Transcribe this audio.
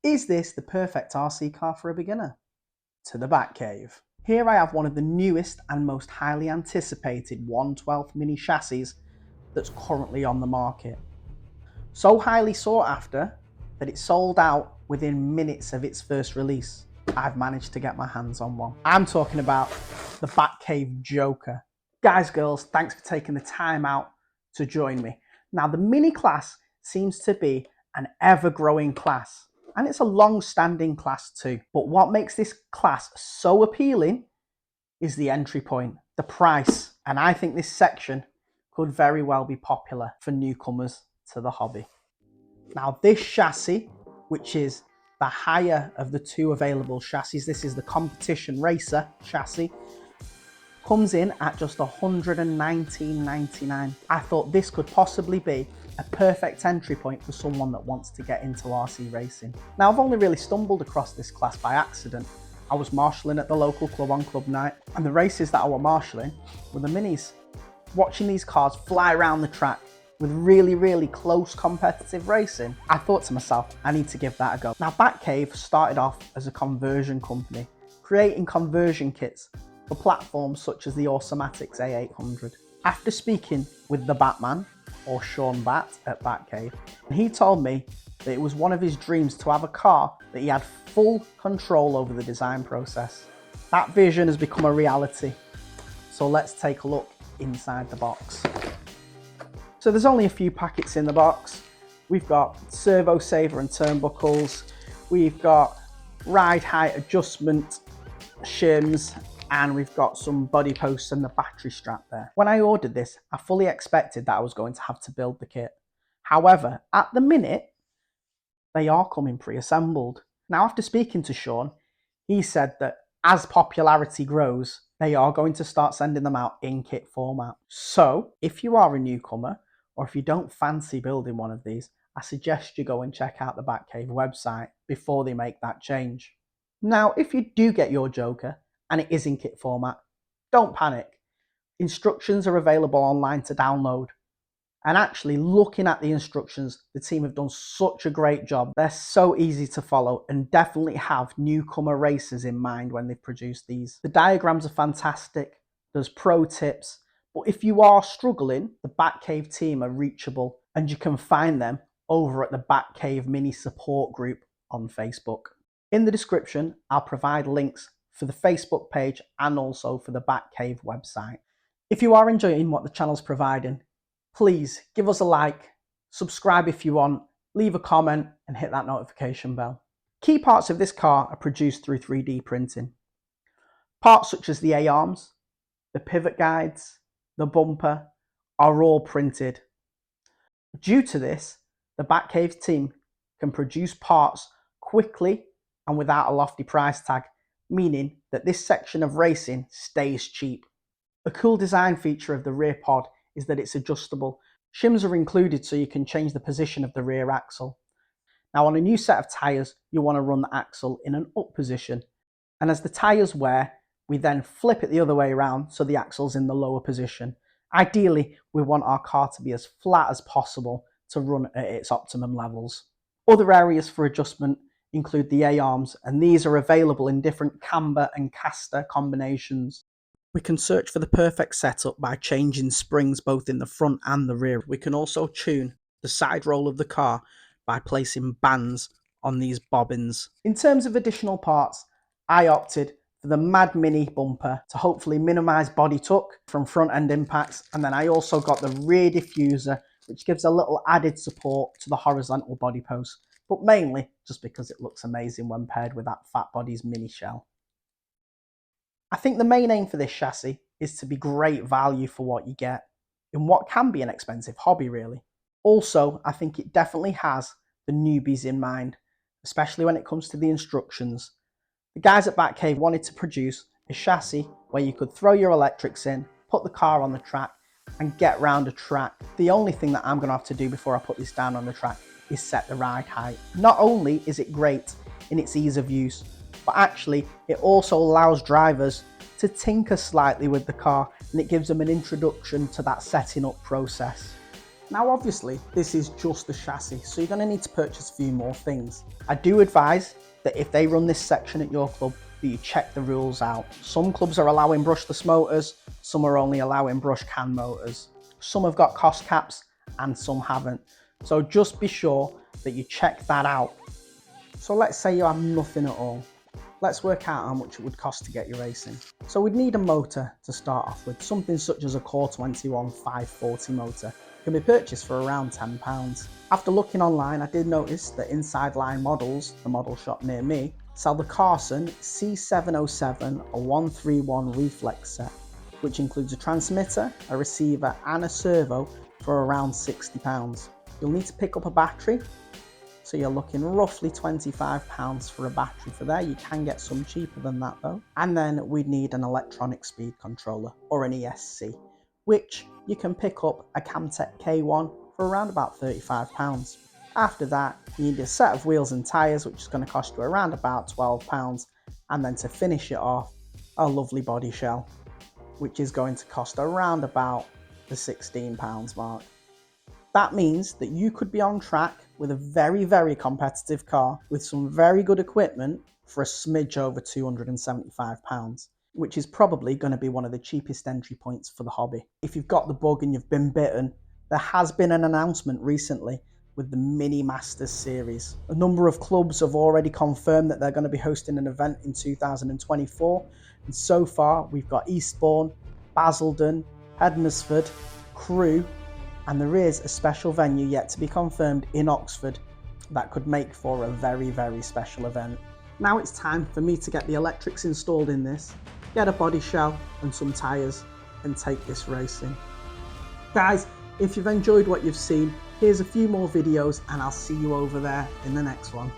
Is this the perfect RC car for a beginner? To the Battcave. Here I have one of the newest and most highly anticipated 1/12 mini chassis that's currently on the market. So highly sought after that it sold out within minutes of its first release. I've managed to get my hands on one. I'm talking about the Battcave Jok3r. Guys, girls, thanks for taking the time out to join me. Now, the mini class seems to be an ever-growing class, and it's a long-standing class too. But what makes this class so appealing is the entry point, the price. And I think this section could very well be popular for newcomers to the hobby. Now, this chassis, which is the higher of the two available chassis, this is the competition racer chassis, comes in at just $119.99. I thought this could possibly be a perfect entry point for someone that wants to get into RC racing. Now, I've only really stumbled across this class by accident. I was marshalling at the local club on club night, and the races that I were marshalling were the minis. Watching these cars fly around the track with really close competitive racing, I thought to myself, I need to give that a go. Now, Battcave started off as a conversion company, creating conversion kits for platforms such as the Automatics A800. After speaking with the Batman, or Sean Bat at Battcave, he told me that it was one of his dreams to have a car that he had full control over the design process. That vision has become a reality. So let's take a look inside the box. So there's only a few packets in the box. We've got servo saver and turnbuckles. We've got ride height adjustment shims, and we've got some body posts and the battery strap there. When I ordered this, I fully expected that I was going to have to build the kit. However, at the minute, they are coming pre-assembled. Now, after speaking to Sean, he said that as popularity grows, they are going to start sending them out in kit format. So if you are a newcomer, or if you don't fancy building one of these, I suggest you go and check out the Battcave website before they make that change. Now, if you do get your Jok3r and it is in kit format, don't panic. Instructions are available online to download. And actually, looking at the instructions, the team have done such a great job. They're so easy to follow and definitely have newcomer racers in mind when they've produced these. The diagrams are fantastic. There's pro tips. But if you are struggling, the Battcave team are reachable, and you can find them over at the Battcave Mini Support Group on Facebook. In the description, I'll provide links for the Facebook page and also for the Battcave website. If you are enjoying what the channel's providing, please give us a like, subscribe if you want, leave a comment and hit that notification bell. Key parts of this car are produced through 3D printing. Parts such as the A-arms, the pivot guides, the bumper are all printed. Due to this, the Battcave team can produce parts quickly and without a lofty price tag, meaning that this section of racing stays cheap. A cool design feature of the rear pod is that it's adjustable. Shims are included so you can change the position of the rear axle. Now, on a new set of tyres, you want to run the axle in an up position. And as the tyres wear, we then flip it the other way around so the axle's in the lower position. Ideally, we want our car to be as flat as possible to run at its optimum levels. Other areas for adjustment include the A-arms, and these are available in different camber and caster combinations. We can search for the perfect setup by changing springs both in the front and the rear. We can also tune the side roll of the car by placing bands on these bobbins. In terms of additional parts, I opted for the Mad Mini bumper to hopefully minimise body tuck from front end impacts, and then I also got the rear diffuser, which gives a little added support to the horizontal body post, but mainly just because it looks amazing when paired with that Fat Body's mini shell. I think the main aim for this chassis is to be great value for what you get in what can be an expensive hobby, really. Also, I think it definitely has the newbies in mind, especially when it comes to the instructions. The guys at Battcave wanted to produce a chassis where you could throw your electrics in, put the car on the track and get round a track. The only thing that I'm going to have to do before I put this down on the track is set the ride height. Not only is it great in its ease of use, but actually it also allows drivers to tinker slightly with the car, and it gives them an introduction to that setting up process. Now obviously this is just the chassis, so you're going to need to purchase a few more things. I do advise that if they run this section at your club, that you check the rules out. Some clubs are allowing brushless motors, some are only allowing brush can motors. Some have got cost caps and some haven't. So just be sure that you check that out. So let's say you have nothing at all. Let's work out how much it would cost to get you racing. So we'd need a motor to start off with, something such as a Core 21 540 motor. It can be purchased for around £10. After looking online, I did notice that Inside Line Models, the model shop near me, sell the Carson C707 a 131 reflex set, which includes a transmitter, a receiver and a servo for around £60. You'll need to pick up a battery, so you're looking roughly £25 for a battery for there. You can get some cheaper than that though. And then we'd need an electronic speed controller or an ESC, which you can pick up a Camtech K1 for around about £35. After that, you need a set of wheels and tyres, which is going to cost you around about £12. And then to finish it off, a lovely body shell, which is going to cost around about the £16 mark. That means that you could be on track with a very, very competitive car with some very good equipment for a smidge over £275, which is probably going to be one of the cheapest entry points for the hobby. If you've got the bug and you've been bitten, there has been an announcement recently with the Mini Masters series. A number of clubs have already confirmed that they're going to be hosting an event in 2024, and so far we've got Eastbourne, Basildon, Hednesford, Crewe, and there is a special venue yet to be confirmed in Oxford that could make for a very, very special event. Now it's time for me to get the electrics installed in this, get a body shell and some tyres, and take this racing. Guys, if you've enjoyed what you've seen, here's a few more videos and I'll see you over there in the next one.